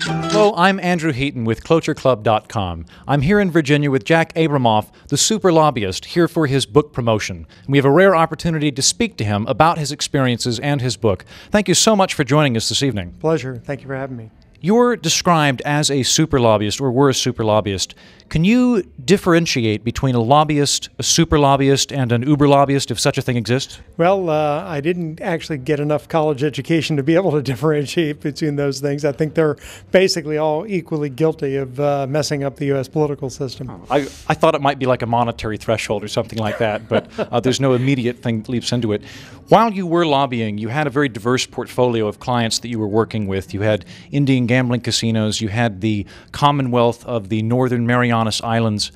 Hello, I'm Andrew Heaton with ClotureClub.com. I'm here in Virginia with Jack Abramoff, the super lobbyist, here for his book promotion. And we have a rare opportunity to speak to him about his experiences and his book. Thank you so much for joining us this evening. Pleasure. Thank you for having me. You're described as a super lobbyist, or were a super lobbyist. Can you differentiate between a lobbyist, a super lobbyist, and an uber lobbyist, if such a thing exists? Well, I didn't actually get enough college education to be able to differentiate between those things. I think they're basically all equally guilty of messing up the U.S. political system. I thought it might be like a monetary threshold or something like that, but there's no immediate thing that leaps into it. While you were lobbying, you had a very diverse portfolio of clients that you were working with. You had Indian gambling casinos, you had the Commonwealth of the Northern Marianas Islands.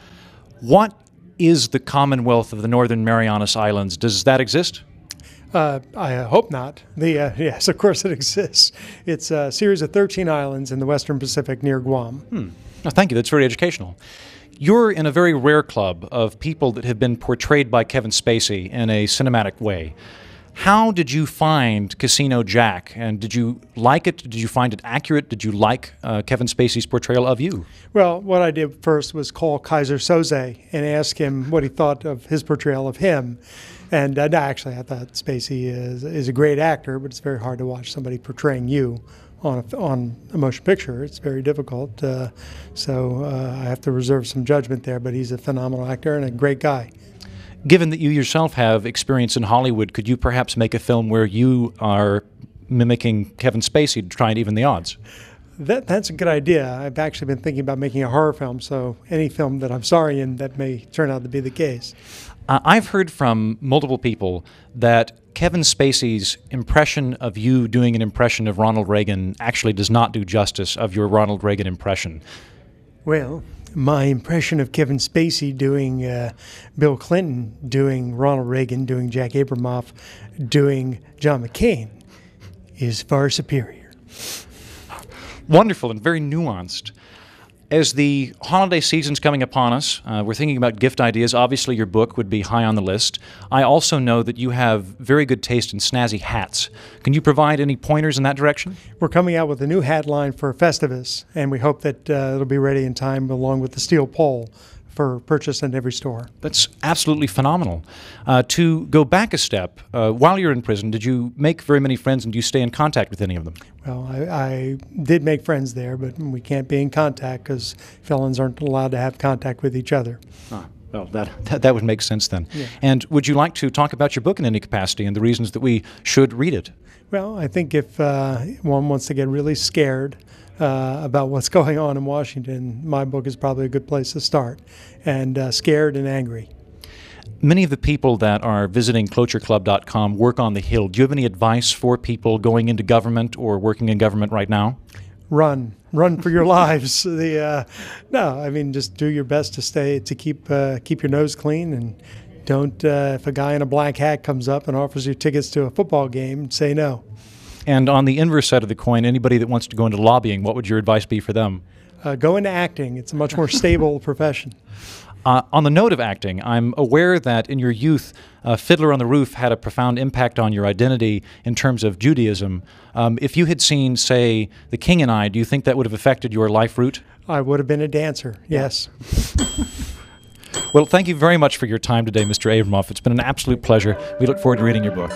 What is the Commonwealth of the Northern Marianas Islands? Does that exist? I hope not. Yes, of course it exists. It's a series of 13 islands in the Western Pacific near Guam. Oh, thank you. That's very educational. You're in a very rare club of people that have been portrayed by Kevin Spacey in a cinematic way. How did you find Casino Jack, and did you like it? Did you find it accurate? Did you like Kevin Spacey's portrayal of you? Well, what I did first was call Kaiser Soze and ask him what he thought of his portrayal of him. And actually, I thought Spacey is a great actor, but it's very hard to watch somebody portraying you on a motion picture. It's very difficult. So I have to reserve some judgment there, but he's a phenomenal actor and a great guy. Given that you yourself have experience in Hollywood, could you perhaps make a film where you are mimicking Kevin Spacey to try and even the odds? That's a good idea. I've actually been thinking about making a horror film, so any film that I'm sorry in, that may turn out to be the case. I've heard from multiple people that Kevin Spacey's impression of you doing an impression of Ronald Reagan actually does not do justice of your Ronald Reagan impression. Well, my impression of Kevin Spacey doing Bill Clinton, doing Ronald Reagan, doing Jack Abramoff, doing John McCain is far superior. Wonderful and very nuanced. As the holiday season's coming upon us, we're thinking about gift ideas. Obviously, your book would be high on the list. I also know that you have very good taste in snazzy hats. Can you provide any pointers in that direction? We're coming out with a new hat line for Festivus, and we hope that it'll be ready in time along with the steel pole for purchase in every store. That's absolutely phenomenal. To go back a step, while you're in prison, did you make very many friends, and do you stay in contact with any of them? Well, I did make friends there, but we can't be in contact because felons aren't allowed to have contact with each other. Well, that would make sense then. Yeah. And would you like to talk about your book in any capacity and the reasons that we should read it? Well, I think if one wants to get really scared about what's going on in Washington, my book is probably a good place to start. And scared and angry. Many of the people that are visiting ClotureClub.com work on the Hill. Do you have any advice for people going into government or working in government right now? Run for your lives. No, I mean, just do your best to keep your nose clean, and don't. If a guy in a black hat comes up and offers you tickets to a football game, say no. And on the inverse side of the coin, anybody that wants to go into lobbying, what would your advice be for them? Go into acting. It's a much more stable profession. On the note of acting, I'm aware that in your youth, Fiddler on the Roof had a profound impact on your identity in terms of Judaism. If you had seen, say, The King and I, do you think that would have affected your life route? I would have been a dancer, yes. Well, thank you very much for your time today, Mr. Abramoff. It's been an absolute pleasure. We look forward to reading your book.